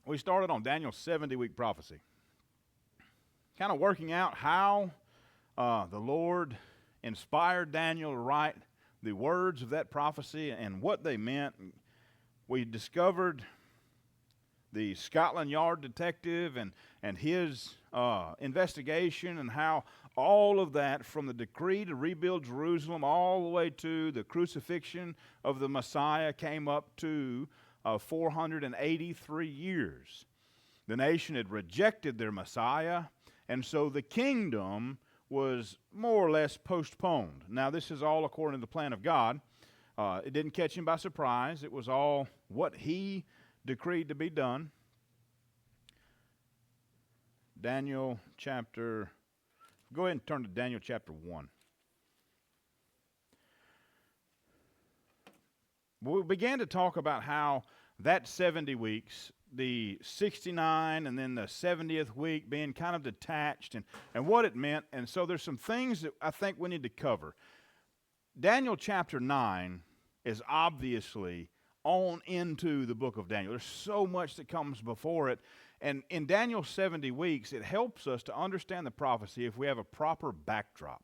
we started on Daniel's 70-week prophecy, kind of working out how the Lord inspired Daniel to write the words of that prophecy and what they meant. We discovered the Scotland Yard detective and his investigation, and how all of that, from the decree to rebuild Jerusalem all the way to the crucifixion of the Messiah, came up to 483 years. The nation had rejected their Messiah, and so the kingdom was more or less postponed. Now, this is all according to the plan of God. It didn't catch him by surprise. It was all what he decreed to be done. Daniel chapter, go ahead and turn to Daniel chapter 1. We began to talk about how that 70 weeks, the 69 and then the 70th week being kind of detached, and what it meant. And so there's some things that I think we need to cover. Daniel chapter 9 is obviously on into the book of Daniel. There's so much that comes before it. And in Daniel's 70 weeks, it helps us to understand the prophecy if we have a proper backdrop.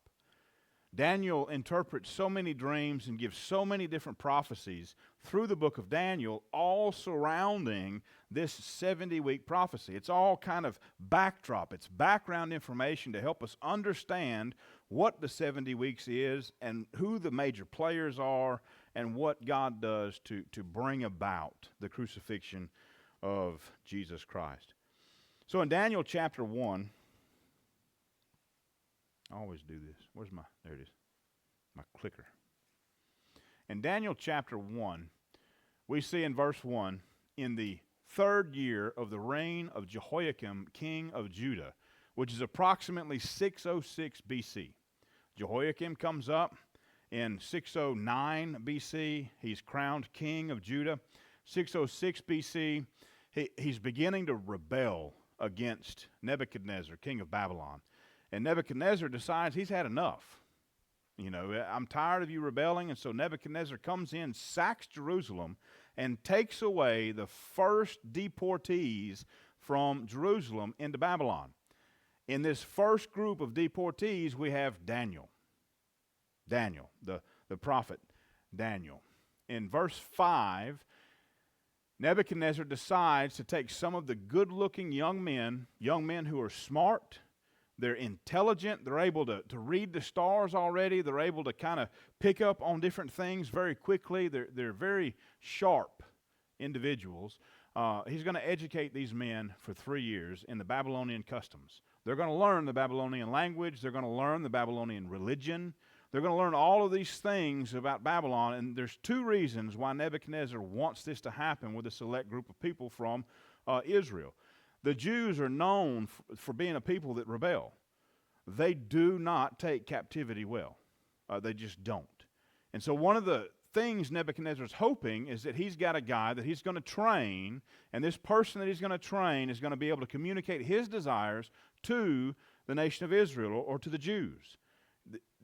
Daniel interprets so many dreams and gives so many different prophecies through the book of Daniel, all surrounding this 70-week prophecy. It's all kind of backdrop. It's background information to help us understand what the 70 weeks is and who the major players are and what God does to bring about the crucifixion of Jesus Christ. So in Daniel chapter 1, I always do this. There it is, my clicker. In Daniel chapter 1, we see in verse 1, in the third year of the reign of Jehoiakim, king of Judah, which is approximately 606 BC. Jehoiakim comes up in 609 BC. He's crowned king of Judah. 606 BC, he's beginning to rebel against Nebuchadnezzar, king of Babylon. And Nebuchadnezzar decides he's had enough. You know, I'm tired of you rebelling. And so Nebuchadnezzar comes in, sacks Jerusalem, and takes away the first deportees from Jerusalem into Babylon. In this first group of deportees, we have Daniel, the prophet Daniel. In verse 5, Nebuchadnezzar decides to take some of the good-looking young men who are smart, they're intelligent, they're able to read the stars already, they're able to kind of pick up on different things very quickly, they're very sharp individuals. He's going to educate these men for 3 years in the Babylonian customs. They're going to learn the Babylonian language, they're going to learn the Babylonian religion, they're going to learn all of these things about Babylon, and there's 2 reasons why Nebuchadnezzar wants this to happen with a select group of people from Israel. The Jews are known for being a people that rebel. They do not take captivity well. They just don't. And so one of the things Nebuchadnezzar's hoping is that he's got a guy that he's going to train, and this person that he's going to train is going to be able to communicate his desires to the nation of Israel or to the Jews.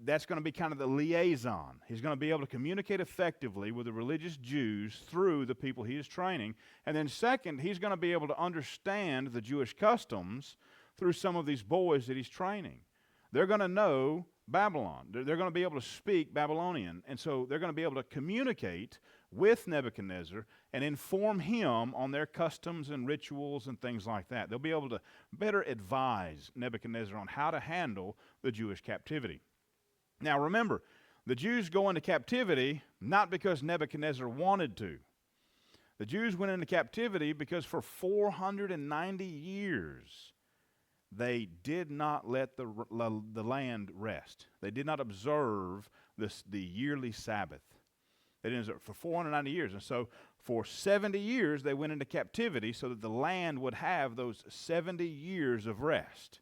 That's going to be kind of the liaison. He's going to be able to communicate effectively with the religious Jews through the people he is training. And then second, he's going to be able to understand the Jewish customs through some of these boys that he's training. They're going to know Babylon. They're going to be able to speak Babylonian. And so they're going to be able to communicate with Nebuchadnezzar and inform him on their customs and rituals and things like that. They'll be able to better advise Nebuchadnezzar on how to handle the Jewish captivity. Now remember, the Jews go into captivity not because Nebuchadnezzar wanted to. The Jews went into captivity because for 490 years they did not let the land rest. They did not observe the yearly Sabbath. They didn't observe for 490 years. And so for 70 years they went into captivity so that the land would have those 70 years of rest.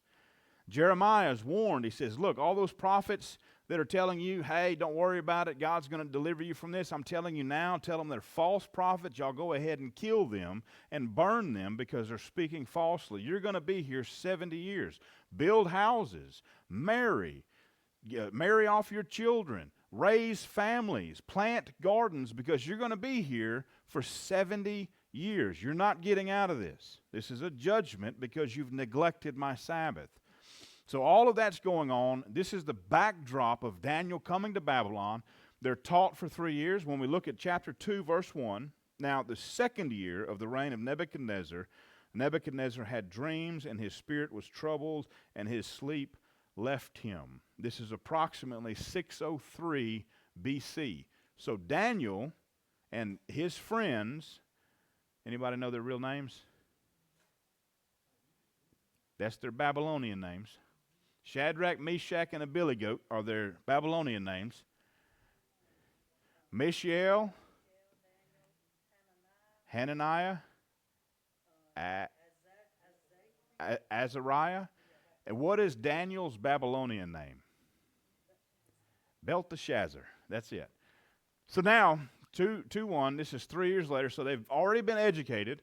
Jeremiah is warned. He says, look, all those prophets that are telling you, hey, don't worry about it, God's going to deliver you from this, I'm telling you now, tell them they're false prophets. Y'all go ahead and kill them and burn them because they're speaking falsely. You're going to be here 70 years. Build houses, marry off your children, raise families, plant gardens, because you're going to be here for 70 years. You're not getting out of this. This is a judgment because you've neglected my Sabbath. So all of that's going on. This is the backdrop of Daniel coming to Babylon. They're taught for 3 years. When we look at chapter 2, verse 1, now the second year of the reign of Nebuchadnezzar, Nebuchadnezzar had dreams, and his spirit was troubled, and his sleep left him. This is approximately 603 BC. So Daniel and his friends, anybody know their real names? That's their Babylonian names. Shadrach, Meshach, and Abednego are their Babylonian names. Mishael, Hananiah, Azariah. And what is Daniel's Babylonian name? Belteshazzar. That's it. So now, 2:1, this is 3 years later, so they've already been educated.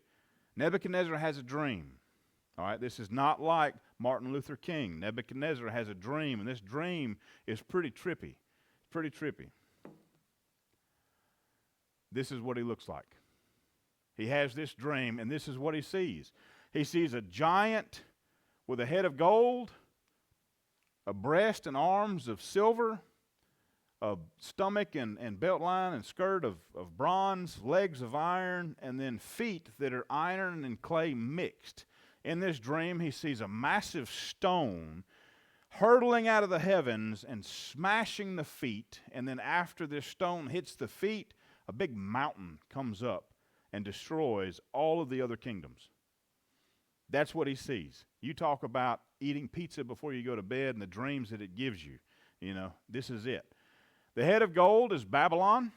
Nebuchadnezzar has a dream. All right, this is not like Martin Luther King. Nebuchadnezzar has a dream, and this dream is pretty trippy. Pretty trippy. This is what he looks like. He has this dream, and this is what he sees. He sees a giant with a head of gold, a breast and arms of silver, a stomach and belt line and skirt of bronze, legs of iron, and then feet that are iron and clay mixed. In this dream, he sees a massive stone hurtling out of the heavens and smashing the feet, and then after this stone hits the feet, a big mountain comes up and destroys all of the other kingdoms. That's what he sees. You talk about eating pizza before you go to bed and the dreams that it gives you. You know, this is it. The head of gold is Babylon.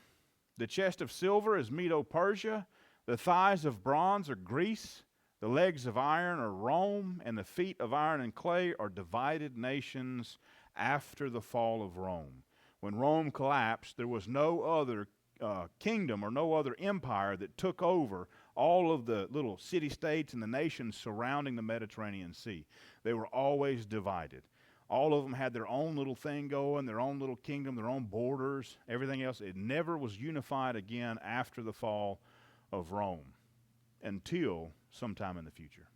The chest of silver is Medo-Persia. The thighs of bronze are Greece. The legs of iron are Rome. And the feet of iron and clay are divided nations after the fall of Rome. When Rome collapsed, there was no other kingdom or no other empire that took over all of the little city-states and the nations surrounding the Mediterranean Sea. They were always divided. All of them had their own little thing going, their own little kingdom, their own borders, everything else. It never was unified again after the fall of Rome until sometime in the future.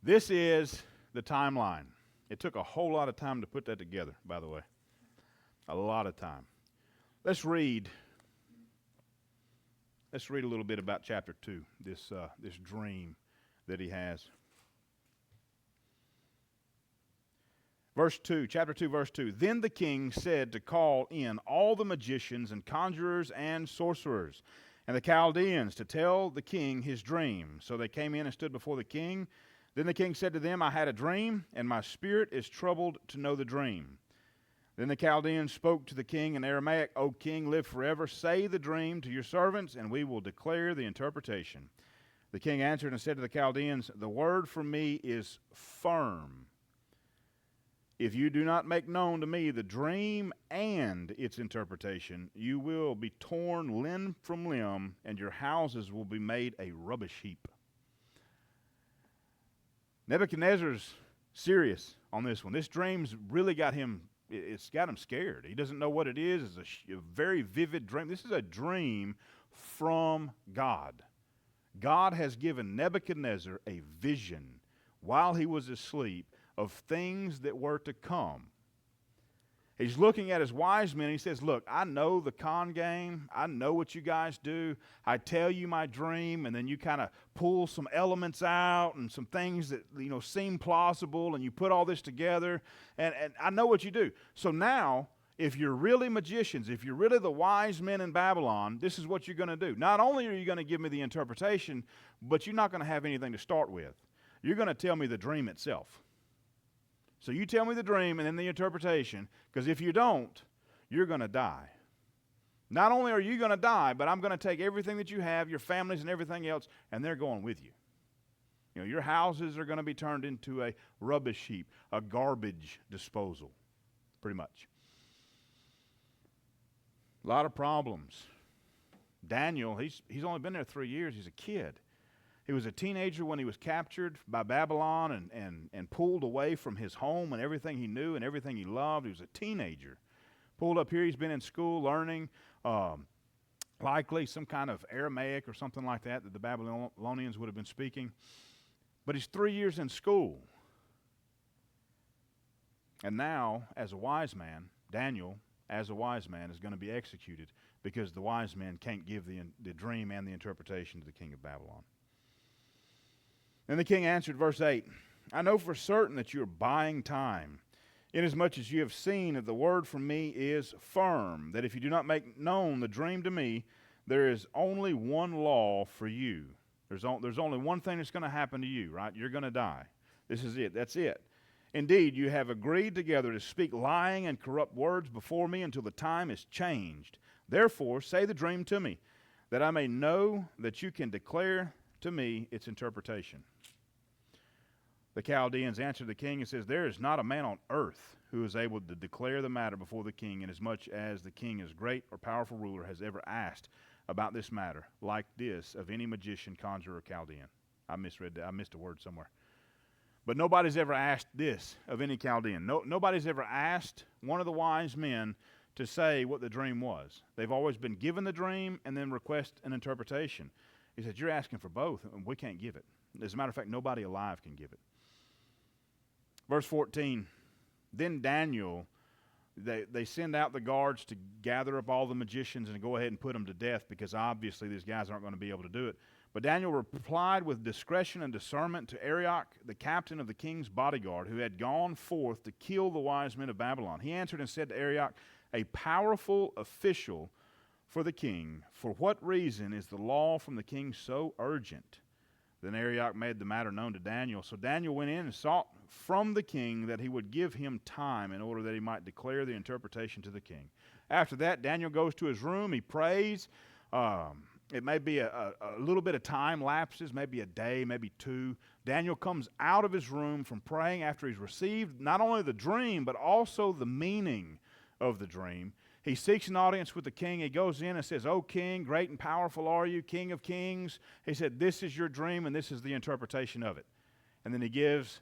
This is the timeline. It took a whole lot of time to put that together, by the way. A lot of time. Let's read a little bit about chapter 2, this dream that he has. Verse 2, chapter 2, verse 2. Then the king said to call in all the magicians and conjurers and sorcerers and the Chaldeans to tell the king his dream. So they came in and stood before the king. Then the king said to them, I had a dream, and my spirit is troubled to know the dream. Then the Chaldeans spoke to the king in Aramaic, O king, live forever. Say the dream to your servants, and we will declare the interpretation. The king answered and said to the Chaldeans, the word from me is firm. If you do not make known to me the dream and its interpretation, you will be torn limb from limb, and your houses will be made a rubbish heap. Nebuchadnezzar's serious on this one. This dream's really got him. It's got him scared. He doesn't know what it is. It's a very vivid dream. This is a dream from God. God has given Nebuchadnezzar a vision while he was asleep of things that were to come. He's looking at his wise men and he says, look, I know the con game. I know what you guys do. I tell you my dream, and then you kind of pull some elements out and some things that seem plausible, and you put all this together, and I know what you do. So now, if you're really magicians, if you're really the wise men in Babylon, this is what you're going to do. Not only are you going to give me the interpretation, but you're not going to have anything to start with. You're going to tell me the dream itself. So you tell me the dream and then the interpretation, because if you don't, you're going to die. Not only are you going to die, but I'm going to take everything that you have, your families and everything else, and they're going with you. Your houses are going to be turned into a rubbish heap, a garbage disposal, pretty much. A lot of problems. Daniel, he's only been there 3 years. He's a kid. He was a teenager when he was captured by Babylon and pulled away from his home and everything he knew and everything he loved. He was a teenager. Pulled up here, he's been in school learning. likely some kind of Aramaic or something like that the Babylonians would have been speaking. But he's 3 years in school. And now, as a wise man, Daniel, as a wise man, is going to be executed because the wise men can't give the dream and the interpretation to the king of Babylon. Then the king answered, verse 8, I know for certain that you are buying time, inasmuch as you have seen that the word from me is firm, that if you do not make known the dream to me, there is only one law for you. There's only one thing that's going to happen to you, right? You're going to die. This is it. That's it. Indeed, you have agreed together to speak lying and corrupt words before me until the time is changed. Therefore, say the dream to me, that I may know that you can declare to me its interpretation. The Chaldeans answered the king and says, there is not a man on earth who is able to declare the matter before the king, inasmuch as the king, as great or powerful ruler, has ever asked about this matter, like this of any magician, conjurer, or Chaldean. I misread that. I missed a word somewhere. But nobody's ever asked this of any Chaldean. Nobody's ever asked one of the wise men to say what the dream was. They've always been given the dream and then request an interpretation. He said, you're asking for both, and we can't give it. As a matter of fact, nobody alive can give it. Verse 14, then Daniel, they send out the guards to gather up all the magicians and go ahead and put them to death because obviously these guys aren't going to be able to do it. But Daniel replied with discretion and discernment to Arioch, the captain of the king's bodyguard, who had gone forth to kill the wise men of Babylon. He answered and said to Arioch, a powerful official for the king, for what reason is the law from the king so urgent? Then Arioch made the matter known to Daniel. So Daniel went in and sought from the king that he would give him time in order that he might declare the interpretation to the king. After that, Daniel goes to his room. He prays. It may be a little bit of time lapses, maybe a day, maybe two. Daniel comes out of his room from praying after he's received not only the dream, but also the meaning of the dream. He seeks an audience with the king. He goes in and says, O king, great and powerful are you, king of kings. He said, this is your dream and this is the interpretation of it. And then he gives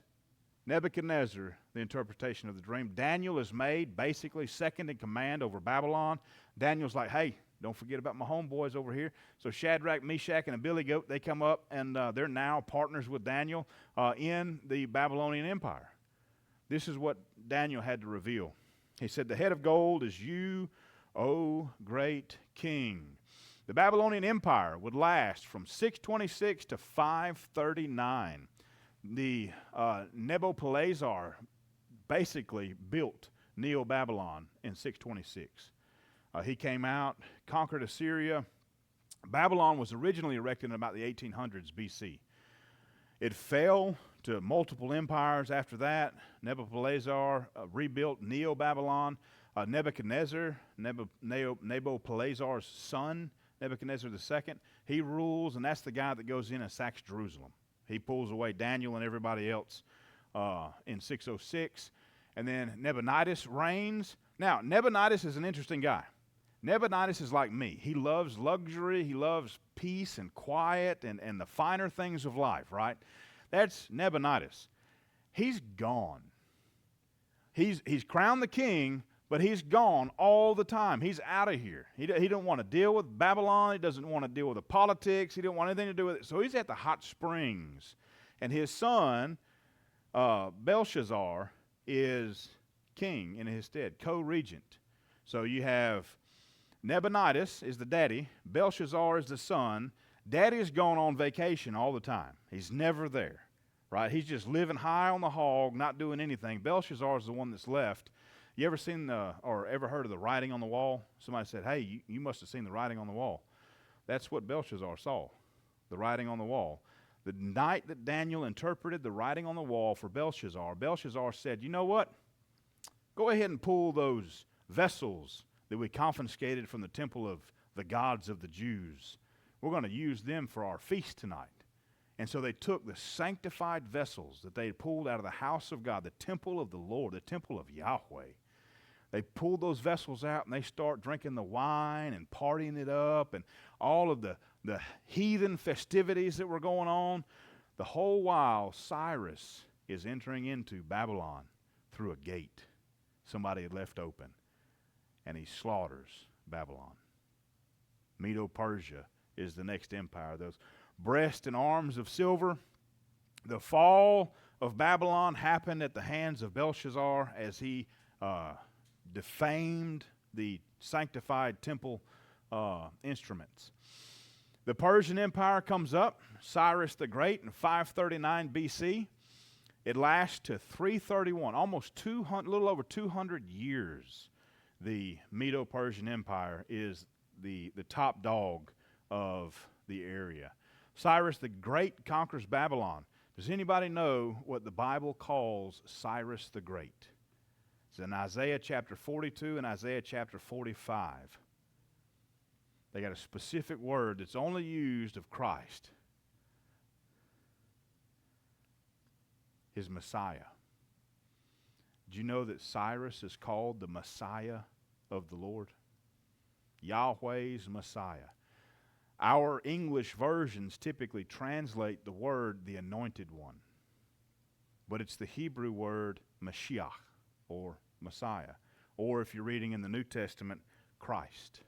Nebuchadnezzar the interpretation of the dream. Daniel is made basically second in command over Babylon. Daniel's like, hey, don't forget about my homeboys over here. So Shadrach, Meshach, and Abednego, they come up, and they're now partners with Daniel in the Babylonian Empire. This is what Daniel had to reveal. He said, the head of gold is you, O great king. The Babylonian Empire would last from 626 to 539. The Nebuchadnezzar basically built Neo-Babylon in 626. He came out, conquered Assyria. Babylon was originally erected in about the 1800s BC. It fell to multiple empires after that. Nebuchadnezzar rebuilt Neo-Babylon. Nebuchadnezzar, Nabopolassar's son, Nebuchadnezzar II, he rules, and that's the guy that goes in and sacks Jerusalem. He pulls away Daniel and everybody else in 606. And then Nebuchadnezzar reigns. Now, Nebuchadnezzar is an interesting guy. Nebuchadnezzar is like me. He loves luxury. He loves peace and quiet and the finer things of life, right? That's Nebuchadnezzar. He's gone. He's crowned the king, but he's gone all the time. He's out of here. He don't want to deal with Babylon. He doesn't want to deal with the politics. He didn't want anything to do with it. So he's at the hot springs. And his son, Belshazzar, is king in his stead, co-regent. So you have Nebuchadnezzar is the daddy. Belshazzar is the son. Daddy is gone on vacation all the time. He's never there, right? He's just living high on the hog, not doing anything. Belshazzar is the one that's left. You ever seen or ever heard of the writing on the wall? Somebody said, hey, you must have seen the writing on the wall. That's what Belshazzar saw, the writing on the wall. The night that Daniel interpreted the writing on the wall for Belshazzar, Belshazzar said, you know what? Go ahead and pull those vessels that we confiscated from the temple of the gods of the Jews. We're going to use them for our feast tonight. And so they took the sanctified vessels that they had pulled out of the house of God, the temple of the Lord, the temple of Yahweh. They pulled those vessels out and they start drinking the wine and partying it up and all of the heathen festivities that were going on. The whole while Cyrus is entering into Babylon through a gate somebody had left open, and he slaughters Babylon. Medo-Persia is the next empire. Those breast and arms of silver. The fall of Babylon happened at the hands of Belshazzar as he defamed the sanctified temple instruments. The Persian Empire comes up, Cyrus the Great in 539 BC. It lasts to 331, almost a little over 200 years. The Medo-Persian Empire is the top dog of the area. Cyrus the Great conquers Babylon. Does anybody know what the Bible calls Cyrus the Great? It's in Isaiah chapter 42 and Isaiah chapter 45. They got a specific word that's only used of Christ. His Messiah. Do you know that Cyrus is called the Messiah of the Lord? Yahweh's Messiah. Our English versions typically translate the word the anointed one. But it's the Hebrew word Mashiach, or Messiah. Or if you're reading in the New Testament, Christ.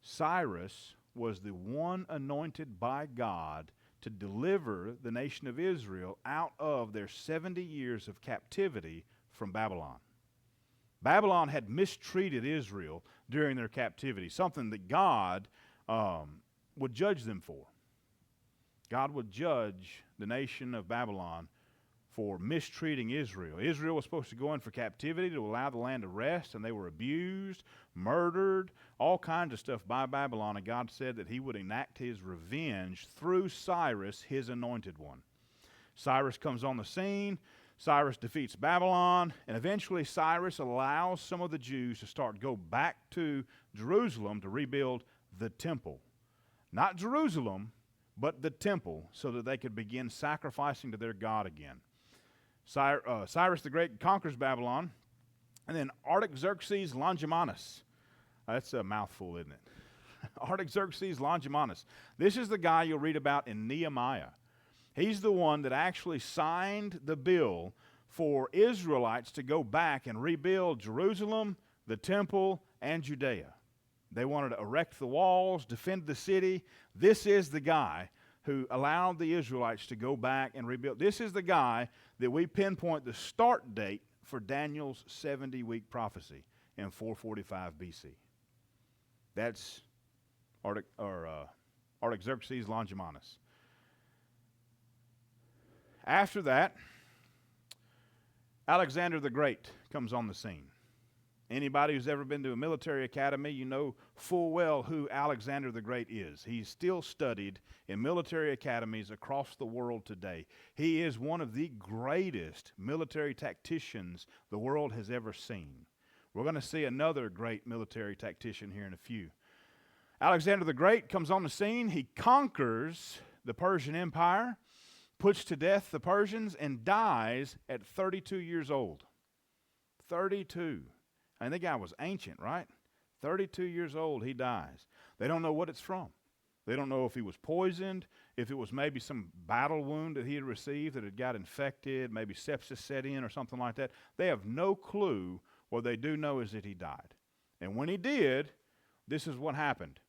Cyrus was the one anointed by God to deliver the nation of Israel out of their 70 years of captivity from Babylon. Babylon had mistreated Israel during their captivity, something that God would judge them for. God would judge the nation of Babylon for mistreating Israel. Israel was supposed to go in for captivity to allow the land to rest, and they were abused, murdered, all kinds of stuff by Babylon, and God said that he would enact his revenge through Cyrus, his anointed one. Cyrus comes on the scene. Cyrus defeats Babylon, and eventually Cyrus allows some of the Jews to go back to Jerusalem to rebuild the temple. Not Jerusalem, but the temple, so that they could begin sacrificing to their God again. Cyrus the Great conquers Babylon, and then Artaxerxes Longimanus. That's a mouthful, isn't it? Artaxerxes Longimanus. This is the guy you'll read about in Nehemiah. He's the one that actually signed the bill for Israelites to go back and rebuild Jerusalem, the temple, and Judea. They wanted to erect the walls, defend the city. This is the guy who allowed the Israelites to go back and rebuild. This is the guy that we pinpoint the start date for Daniel's 70-week prophecy in 445 BC. That's Artaxerxes Longimanus. After that, Alexander the Great comes on the scene. Anybody who's ever been to a military academy, you know full well who Alexander the Great is. He's still studied in military academies across the world today. He is one of the greatest military tacticians the world has ever seen. We're going to see another great military tactician here in a few. Alexander the Great comes on the scene. He conquers the Persian Empire, puts to death the Persians, and dies at 32 years old. 32. And the guy was ancient, right? 32 years old, he dies. They don't know what it's from. They don't know if he was poisoned, if it was maybe some battle wound that he had received that had got infected, maybe sepsis set in or something like that. They have no clue. What they do know is that he died. And when he did, this is what happened.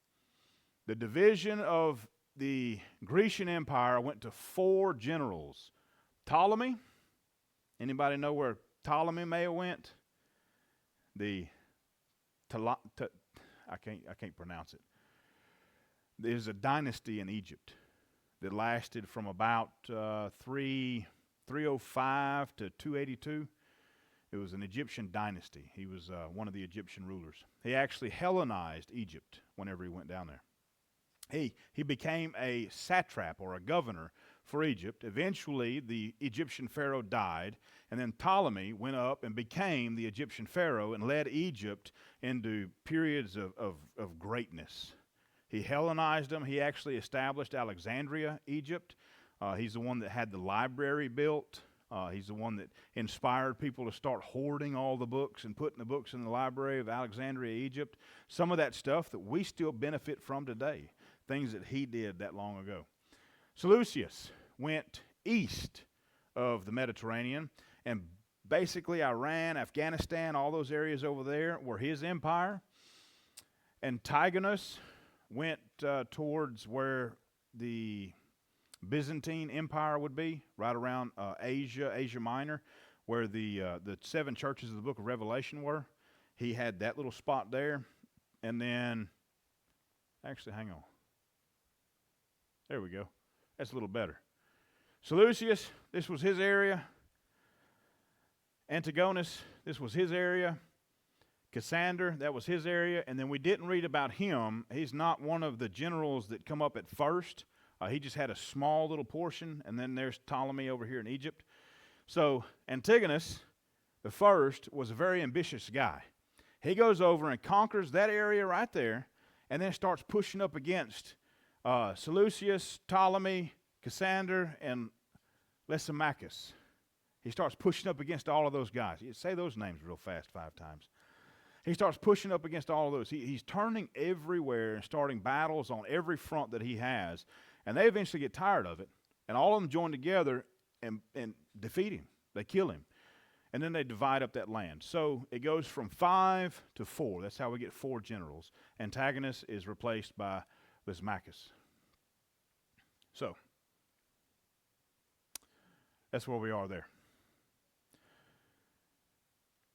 The division of the Grecian Empire went to 4 generals. Ptolemy. Anybody know where Ptolemy may have went? I can't pronounce it. There's a dynasty in Egypt that lasted from about 305 to 282. It was an Egyptian dynasty. He was one of the Egyptian rulers. He actually Hellenized Egypt whenever he went down there. He became a satrap or a governor for Egypt. Eventually, the Egyptian pharaoh died, and then Ptolemy went up and became the Egyptian pharaoh and led Egypt into periods of greatness. He Hellenized them. He actually established Alexandria, Egypt. He's the one that had the library built. He's the one that inspired people to start hoarding all the books and putting the books in the library of Alexandria, Egypt. Some of that stuff that we still benefit from today, things that he did that long ago. Seleucus went east of the Mediterranean, and basically Iran, Afghanistan, all those areas over there were his empire. Antigonus went towards where the Byzantine Empire would be, right around Asia Minor, where the 7 churches of the book of Revelation were. He had that little spot there. And then, actually, hang on. There we go. That's a little better. Seleucus, this was his area. Antigonus, this was his area. Cassander, that was his area. And then we didn't read about him. He's not one of the generals that come up at first. He just had a small little portion. And then there's Ptolemy over here in Egypt. So Antigonus, the first, was a very ambitious guy. He goes over and conquers that area right there, and then starts pushing up against Seleucus, Ptolemy, Cassander, and Lysimachus. He starts pushing up against all of those guys. You say those names real fast 5 times. He starts pushing up against all of those. He's turning everywhere and starting battles on every front that he has, and they eventually get tired of it, and all of them join together and defeat him. They kill him. And then they divide up that land. So it goes from 5 to 4. That's how we get 4 generals. Antigonus is replaced by Lysimachus. So that's where we are there.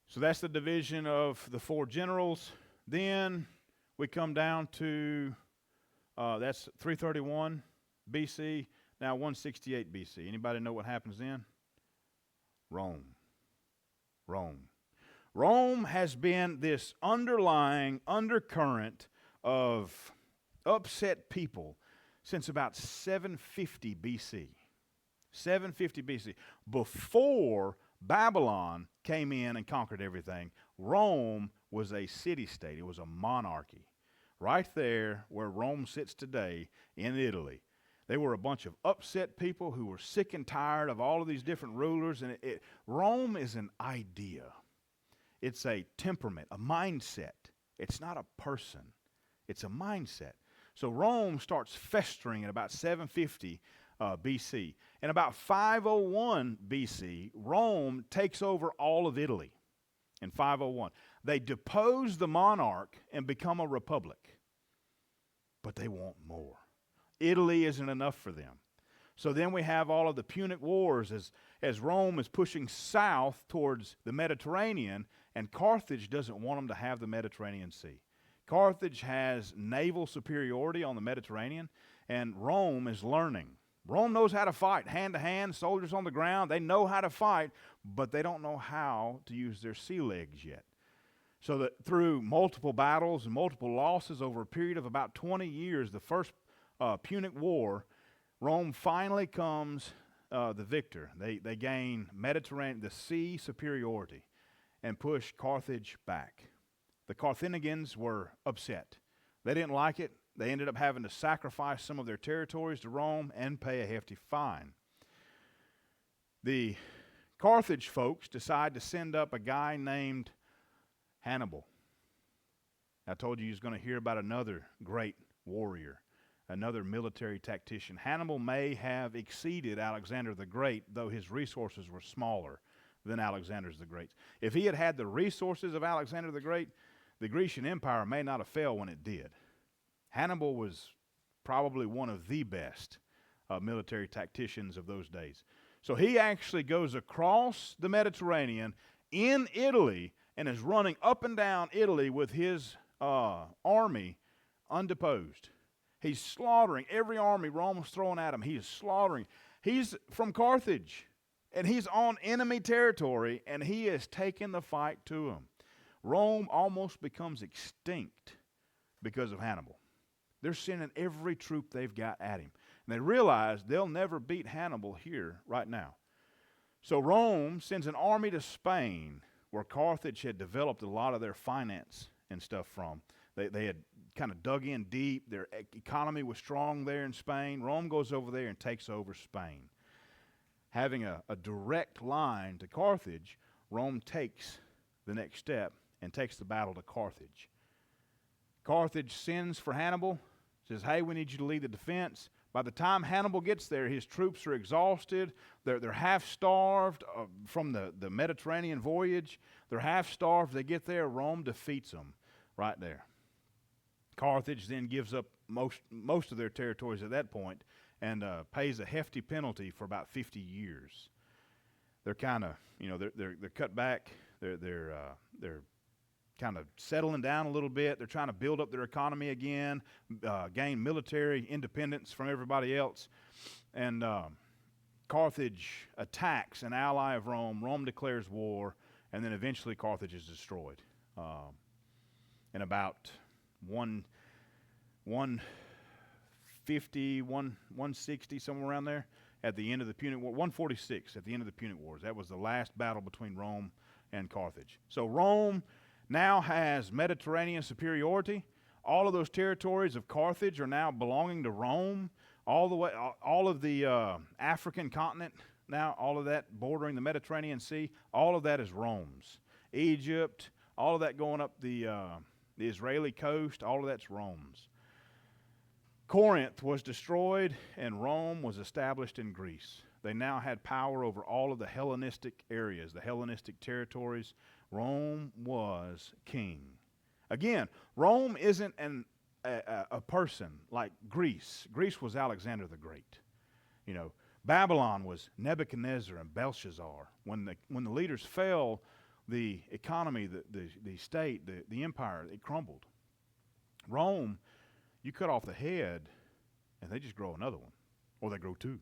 So that's the division of the 4 generals. Then we come down to, that's 331 BC, now 168 BC. Anybody know what happens then? Rome has been this underlying undercurrent of upset people since about 750 BC. 750 BC. Before Babylon came in and conquered everything, Rome was a city-state. It was a monarchy. Right there where Rome sits today in Italy. They were a bunch of upset people who were sick and tired of all of these different rulers. And Rome is an idea. It's a temperament, a mindset. It's not a person. It's a mindset. So Rome starts festering at about 750 BC. And about 501 BC, Rome takes over all of Italy in 501. They depose the monarch and become a republic. But they want more. Italy isn't enough for them. So then we have all of the Punic Wars as Rome is pushing south towards the Mediterranean, and Carthage doesn't want them to have the Mediterranean Sea. Carthage has naval superiority on the Mediterranean, and Rome is learning. Rome knows how to fight, hand to hand, soldiers on the ground. They know how to fight, but they don't know how to use their sea legs yet. So that through multiple battles and multiple losses over a period of about 20 years, the first Punic War, Rome finally comes the victor. They gain Mediterranean, the sea superiority, and push Carthage back. The Carthaginians were upset. They didn't like it. They ended up having to sacrifice some of their territories to Rome and pay a hefty fine. The Carthage folks decide to send up a guy named Hannibal. I told you he was going to hear about another great warrior, another military tactician. Hannibal may have exceeded Alexander the Great, though his resources were smaller than Alexander the Great's. If he had had the resources of Alexander the Great, the Grecian Empire may not have fell when it did. Hannibal was probably one of the best military tacticians of those days. So he actually goes across the Mediterranean in Italy and is running up and down Italy with his army undeposed. He's slaughtering every army Rome was throwing at him. He is slaughtering. He's from Carthage, and he's on enemy territory, and he is taking the fight to him. Rome almost becomes extinct because of Hannibal. They're sending every troop they've got at him. And they realize they'll never beat Hannibal here right now. So Rome sends an army to Spain, where Carthage had developed a lot of their finance and stuff from. They had kind of dug in deep. Their economy was strong there in Spain. Rome goes over there and takes over Spain. Having a direct line to Carthage, Rome takes the next step and takes the battle to Carthage. Carthage sends for Hannibal, says, hey, we need you to lead the defense. By the time Hannibal gets there, his troops are exhausted. They're half-starved from the Mediterranean voyage. They're half-starved. They get there. Rome defeats them right there. Carthage then gives up most of their territories at that point and pays a hefty penalty for about 50 years. They're kind of, they're cut back. They're kind of settling down a little bit. They're trying to build up their economy again, gain military independence from everybody else. And Carthage attacks an ally of Rome. Rome declares war, and then eventually Carthage is destroyed. In about 150, 160, somewhere around there, at the end of the Punic War, 146, at the end of the Punic Wars. That was the last battle between Rome and Carthage. So Rome now has Mediterranean superiority. All of those territories of Carthage are now belonging to Rome. All of the African continent, now all of that bordering the Mediterranean Sea, all of that is Rome's. Egypt, all of that going up the Israeli coast, all of that's Rome's. Corinth was destroyed, and Rome was established in Greece. They now had power over all of the Hellenistic areas, the Hellenistic territories. Rome was king. Again, Rome isn't a person like Greece. Greece was Alexander the Great. Babylon was Nebuchadnezzar and Belshazzar. When the leaders fell, the economy, the state, the empire, it crumbled. Rome, you cut off the head, and they just grow another one, or they grow two.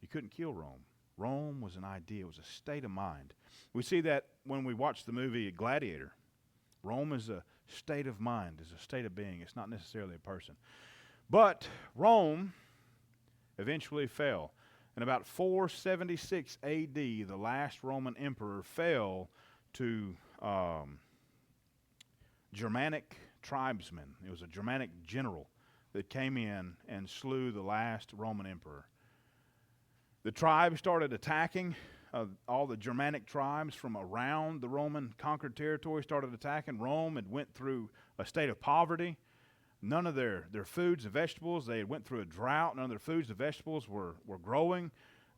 You couldn't kill Rome. Rome was an idea. It was a state of mind. We see that when we watch the movie Gladiator. Rome is a state of mind, is a state of being. It's not necessarily a person. But Rome eventually fell. In about 476 A.D., the last Roman emperor fell to Germanic tribesmen. It was a Germanic general that came in and slew the last Roman emperor. The tribes started attacking. All the Germanic tribes from around the Roman conquered territory started attacking Rome and went through a state of poverty. None of their foods and vegetables, they went through a drought. None of their foods and vegetables were growing.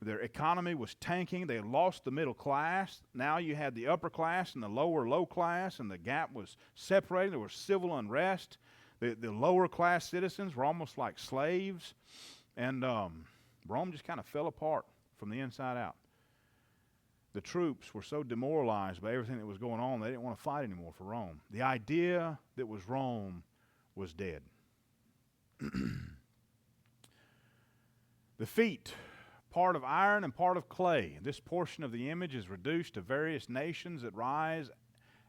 Their economy was tanking. They had lost the middle class. Now you had the upper class and the low class, and the gap was separating. There was civil unrest. The lower class citizens were almost like slaves. And Rome just kind of fell apart from the inside out. The troops were so demoralized by everything that was going on, they didn't want to fight anymore for Rome. The idea that was Rome was dead. The feet, part of iron and part of clay. This portion of the image is reduced to various nations that rise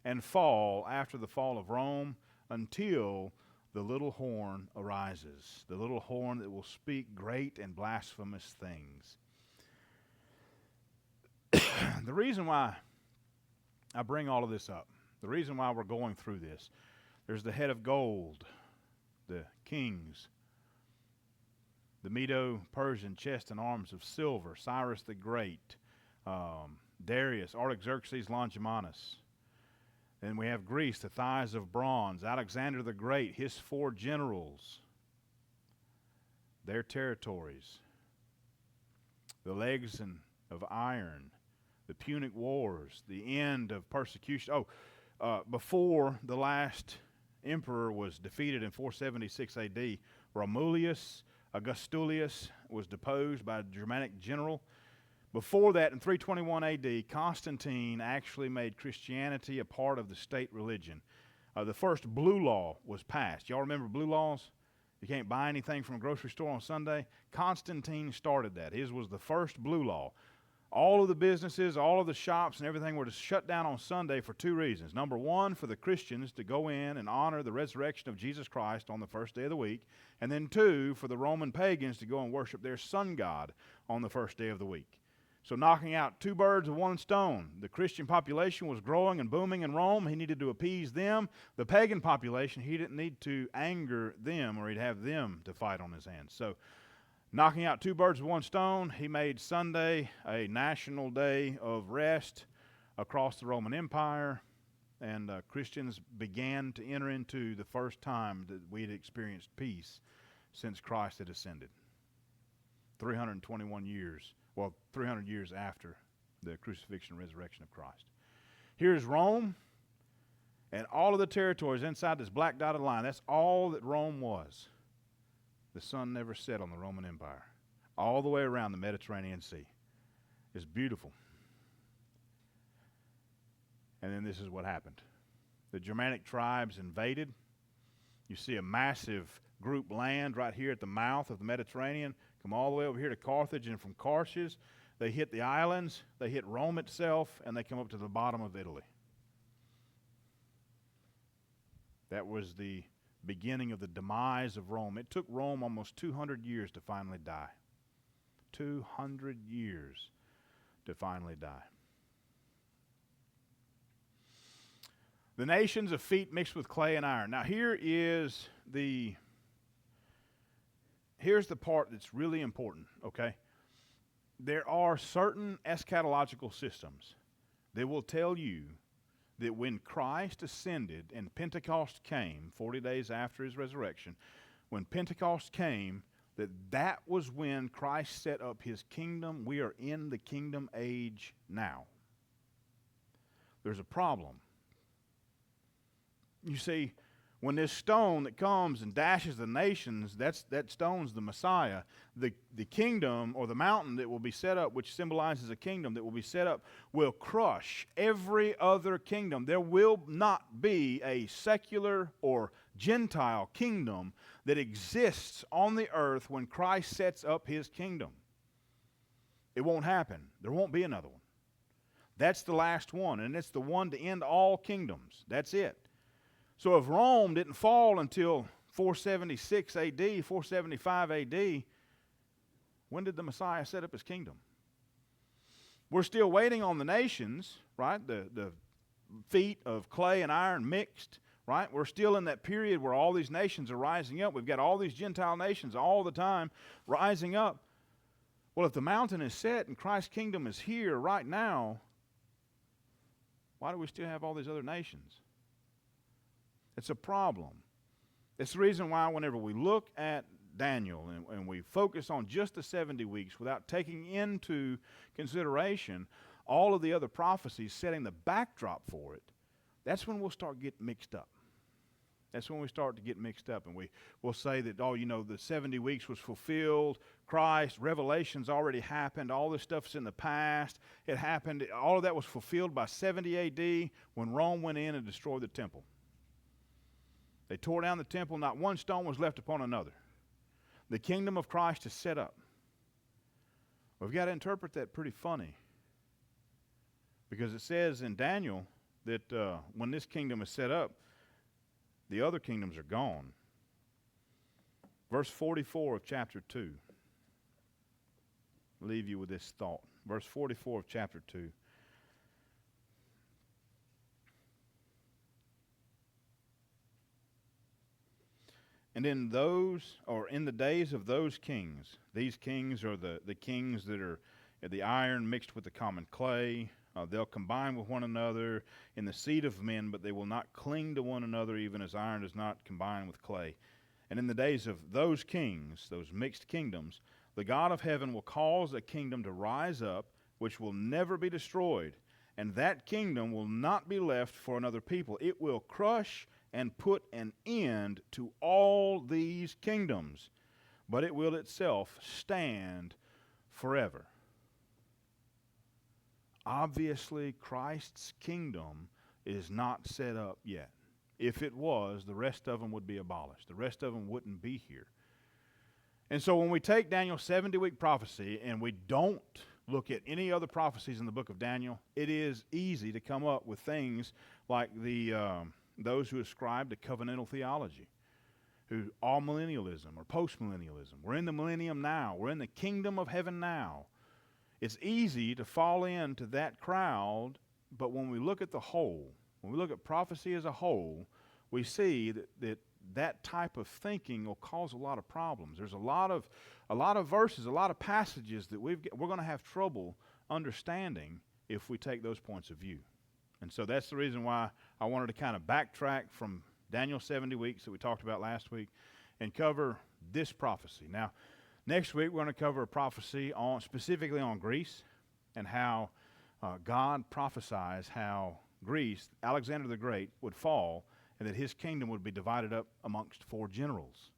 and fall after the fall of Rome until the little horn arises, the little horn that will speak great and blasphemous things. The reason why I bring all of this up, the reason why we're going through this, there's the head of gold, the kings, the Medo-Persian chest and arms of silver, Cyrus the Great, Darius, Artaxerxes Longimanus. Then we have Greece, the thighs of bronze, Alexander the Great, his 4 generals, their territories, the legs of iron, the Punic Wars, the end of persecution. Before the last emperor was defeated in 476 A.D., Romulus Augustulus was deposed by a Germanic general. Before that, in 321 A.D., Constantine actually made Christianity a part of the state religion. The first blue law was passed. Y'all remember blue laws? You can't buy anything from a grocery store on Sunday. Constantine started that. His was the first blue law. All of the businesses, all of the shops and everything were to shut down on Sunday for 2 reasons. Number one, for the Christians to go in and honor the resurrection of Jesus Christ on the first day of the week. And then 2, for the Roman pagans to go and worship their sun god on the first day of the week. So knocking out 2 birds with 1 stone. The Christian population was growing and booming in Rome. He needed to appease them. The pagan population, he didn't need to anger them, or he'd have them to fight on his hands. So knocking out 2 birds with 1 stone, he made Sunday a national day of rest across the Roman Empire, and Christians began to enter into the first time that we had experienced peace since Christ had ascended. 321 years, 300 years after the crucifixion and resurrection of Christ. Here's Rome, And all of the territories inside this black dotted line, that's all that Rome was. The sun never set on the Roman Empire. All the way around the Mediterranean Sea. It's beautiful. And then this is what happened. The Germanic tribes invaded. You see a massive group land right here at the mouth of the Mediterranean, come all the way over here to Carthage, and from Carthage, they hit the islands, they hit Rome itself, and they come up to the bottom of Italy. That was the beginning of the demise of Rome. It took Rome almost 200 years to finally die. 200 years to finally die. The nations of feet mixed with clay and iron. Now here's the part that's really important, okay? There are certain eschatological systems that will tell you that when Christ ascended and Pentecost came, 40 days after his resurrection, when Pentecost came, that was when Christ set up his kingdom. We are in the kingdom age now. There's a problem. You see, when this stone that comes and dashes the nations, that stone's the Messiah. The kingdom, or the mountain that will be set up, which symbolizes a kingdom that will be set up, will crush every other kingdom. There will not be a secular or Gentile kingdom that exists on the earth when Christ sets up his kingdom. It won't happen. There won't be another one. That's the last one, and it's the one to end all kingdoms. That's it. So if Rome didn't fall until 476 AD, 475 AD, when did the Messiah set up his kingdom? We're still waiting on the nations, right? The feet of clay and iron mixed, right? We're still in that period where all these nations are rising up. We've got all these Gentile nations all the time rising up. Well, if the mountain is set and Christ's kingdom is here right now, why do we still have all these other nations? It's a problem. It's the reason why whenever we look at Daniel and we focus on just the 70 weeks without taking into consideration all of the other prophecies setting the backdrop for it, that's when we'll start getting mixed up. That's when we start to get mixed up, and we'll say that, the 70 weeks was fulfilled, Christ, Revelation's already happened, all this stuff's in the past, it happened, all of that was fulfilled by 70 AD when Rome went in and destroyed the temple. They tore down the temple, not one stone was left upon another. The kingdom of Christ is set up. We've got to interpret that pretty funny, because it says in Daniel that when this kingdom is set up, the other kingdoms are gone. Verse 44 of chapter 2. I'll leave you with this thought. Verse 44 of chapter 2. And in the days of those kings, these kings are the kings that are the iron mixed with the common clay. They'll combine with one another in the seed of men, but they will not cling to one another, even as iron does not combine with clay. And in the days of those kings, those mixed kingdoms, the God of heaven will cause a kingdom to rise up, which will never be destroyed. And that kingdom will not be left for another people. It will crush and put an end to all these kingdoms, but it will itself stand forever. Obviously, Christ's kingdom is not set up yet. If it was, the rest of them would be abolished. The rest of them wouldn't be here. And so when we take Daniel's 70-week prophecy and we don't look at any other prophecies in the book of Daniel, it is easy to come up with things like those who ascribe to covenantal theology, who all-millennialism or post-millennialism. We're in the millennium now. We're in the kingdom of heaven now. It's easy to fall into that crowd, but when we look at the whole, when we look at prophecy as a whole, we see that type of thinking will cause a lot of problems. There's a lot of verses, a lot of passages that we're going to have trouble understanding if we take those points of view. And so that's the reason why I wanted to kind of backtrack from Daniel's 70 weeks that we talked about last week and cover this prophecy. Now, next week we're going to cover a prophecy specifically on Greece and how God prophesies how Greece, Alexander the Great, would fall and that his kingdom would be divided up amongst 4 generals.